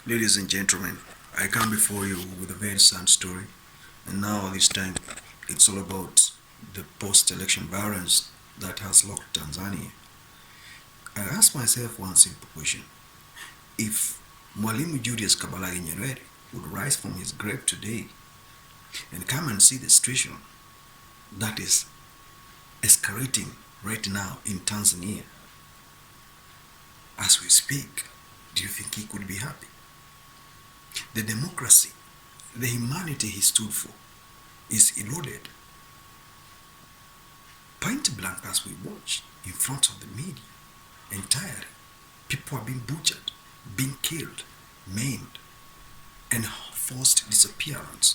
Ladies and gentlemen, I come before you with a very sad story, and now this time it's all about the post-election violence that has locked Tanzania. I asked myself one simple question: if Mwalimu Julius Kambarage Nyerere would rise from his grave today and come and see the situation that is escalating right now in Tanzania as we speak, do you think he could be happy? The democracy, the humanity he stood for is eroded. Point blank, as we watch in front of the media, entirely, people are being butchered, being killed, maimed, and forced disappearance.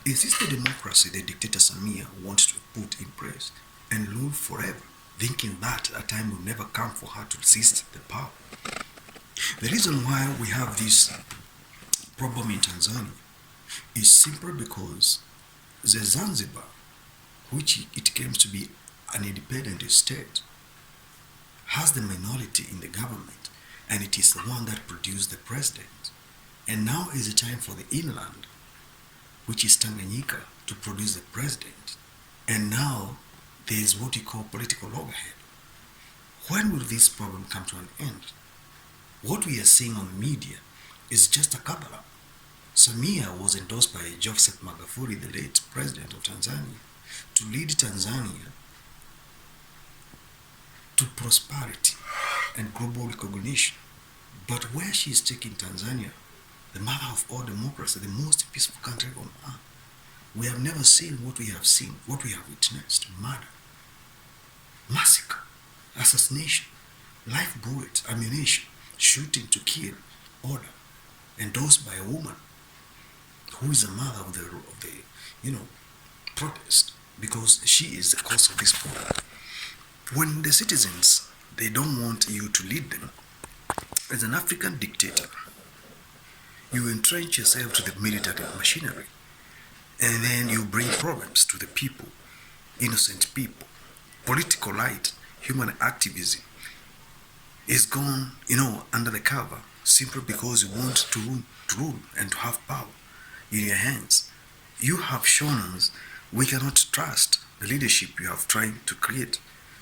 Is this the democracy the dictator Samia wants to put in place and rule forever, thinking that a time will never come for her to seize the power? The reason why we have this problem in Tanzania is simply because the Zanzibar, which it claims to be an independent state, has the minority in the government, and it is the one that produced the president. And now is the time for the inland, which is Tanganyika, to produce the president. And now there is what you call political loggerhead. When will this problem come to an end? What we are seeing on the media is just a Kabbalah. Samia was endorsed by Joseph Magufuli, the late president of Tanzania, to lead Tanzania to prosperity and global recognition. But where she is taking Tanzania, the mother of all democracy, the most peaceful country on earth, we have never seen what we have seen, what we have witnessed: murder, massacre, assassination, live bullets, ammunition, shooting to kill, order, endorsed by a woman who is the mother of the protest, because she is the cause of this problem. When the citizens, they don't want you to lead them, as an African dictator, you entrench yourself to the military machinery, and then you bring problems to the people, innocent people. Political light, human activism is gone, under the cover, simply because you want to rule and to have power in your hands. You have shown us we cannot trust the leadership you have tried to create,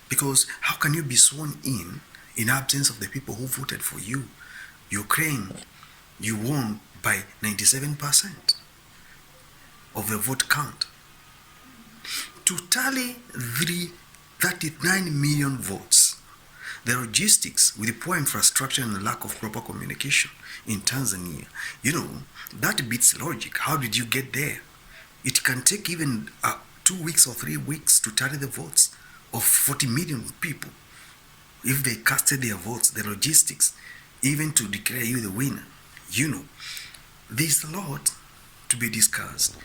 because how can you be sworn in absence of the people who voted for you? You claim you won by 97% of the vote count. To tally 39 million votes, the logistics with the poor infrastructure and the lack of proper communication in Tanzania, that beats logic. How did you get there? It can take even 2 weeks or 3 weeks to tally the votes of 40 million people. If they casted their votes, the logistics, even to declare you the winner, there's a lot to be discussed.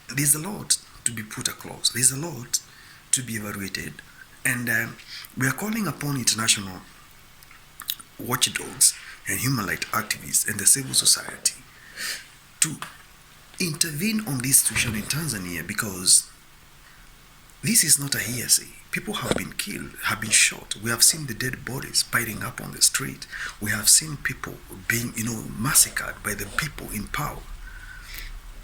There's a lot to be put across. There's a lot to be evaluated. And we are calling upon international watchdogs and human rights activists and the civil society to intervene on this situation in Tanzania, because this is not a hearsay. People have been killed, have been shot. We have seen the dead bodies piling up on the street. We have seen people being, massacred by the people in power.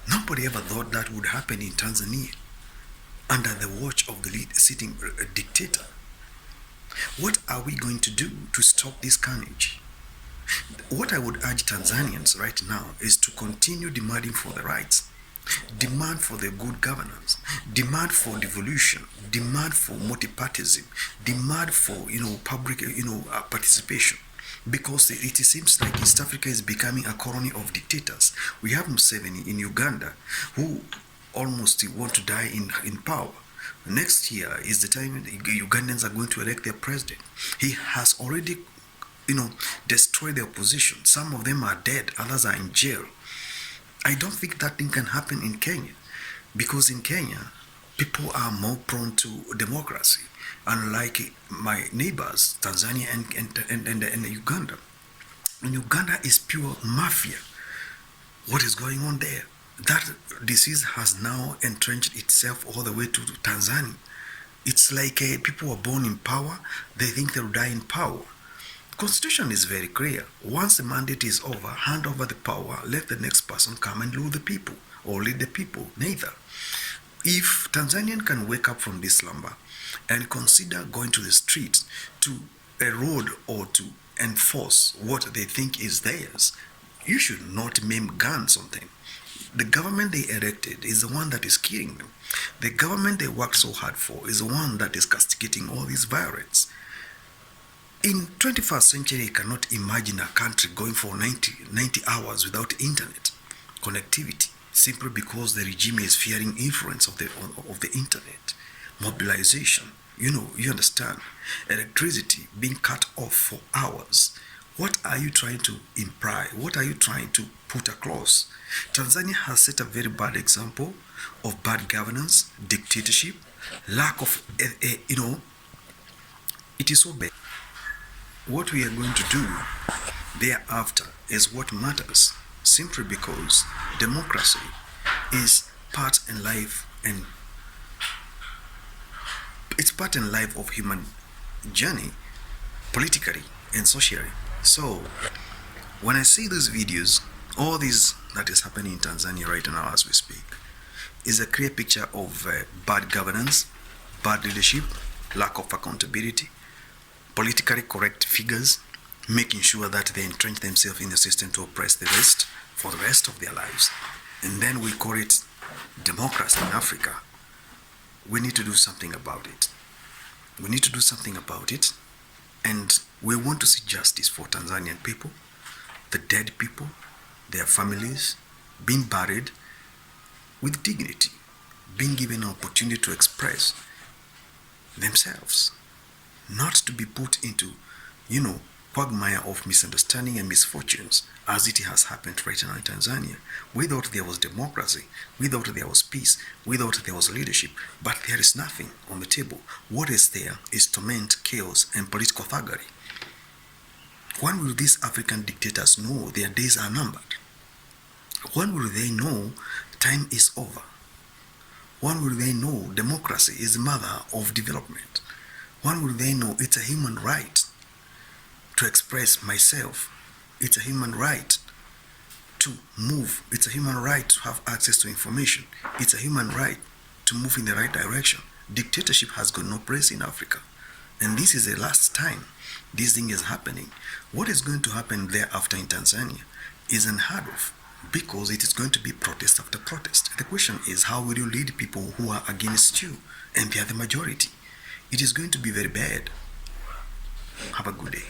Nobody ever thought that would happen in Tanzania under the watch of the sitting dictator. What are we going to do to stop this carnage? What I would urge Tanzanians right now is to continue demanding for the rights demand for the good governance, demand for devolution, demand for multipartyism, demand for public participation. Because it seems like East Africa is becoming a colony of dictators. We have Museveni in Uganda, who almost want to die in power. Next year is the time Ugandans are going to elect their president. He has already, destroyed the opposition. Some of them are dead, others are in jail. I don't think that thing can happen in Kenya, because in Kenya, people are more prone to democracy, unlike my neighbors, Tanzania and Uganda. And Uganda is pure mafia. What is going on there? That disease has now entrenched itself all the way to Tanzania. It's like people are born in power, they think they'll die in power. Constitution is very clear. Once the mandate is over, hand over the power, let the next person come and rule the people, or lead the people. Neither. If Tanzanian can wake up from this slumber and consider going to the streets to erode or to enforce what they think is theirs, you should not maim guns on them. The government they elected is the one that is killing them. The government they worked so hard for is the one that is castigating all this violence. In 21st century, you cannot imagine a country going for 90 hours without internet connectivity, simply because the regime is fearing influence of the internet, mobilization. You understand, electricity being cut off for hours. What are you trying to imply? What are you trying to put across? Tanzania has set a very bad example of bad governance, dictatorship, lack of, it is so bad. What we are going to do thereafter is what matters, simply because democracy is part and life, and it's part and life of human journey, politically and socially. So when I see these videos, all this that is happening in Tanzania right now as we speak is a clear picture of bad governance, bad leadership, lack of accountability, politically correct figures, making sure that they entrench themselves in the system to oppress the rest for the rest of their lives. And then we call it democracy in Africa. We need to do something about it. We need to do something about it. And we want to see justice for Tanzanian people, the dead people, their families, being buried with dignity, being given an opportunity to express themselves, not to be put into, quagmire of misunderstanding and misfortunes, as it has happened right now in Tanzania. We thought there was democracy, we thought there was peace, we thought there was leadership, but there is nothing on the table. What is there is torment, chaos, and political thuggery. When will these African dictators know their days are numbered? When will they know time is over? When will they know democracy is the mother of development? When will they know it's a human right to express myself? It's a human right to move. It's a human right to have access to information. It's a human right to move in the right direction. Dictatorship has got no place in Africa. And this is the last time this thing is happening. What is going to happen thereafter in Tanzania is unheard of, because it is going to be protest after protest. The question is, how will you lead people who are against you and they are the majority? It is going to be very bad. Have a good day.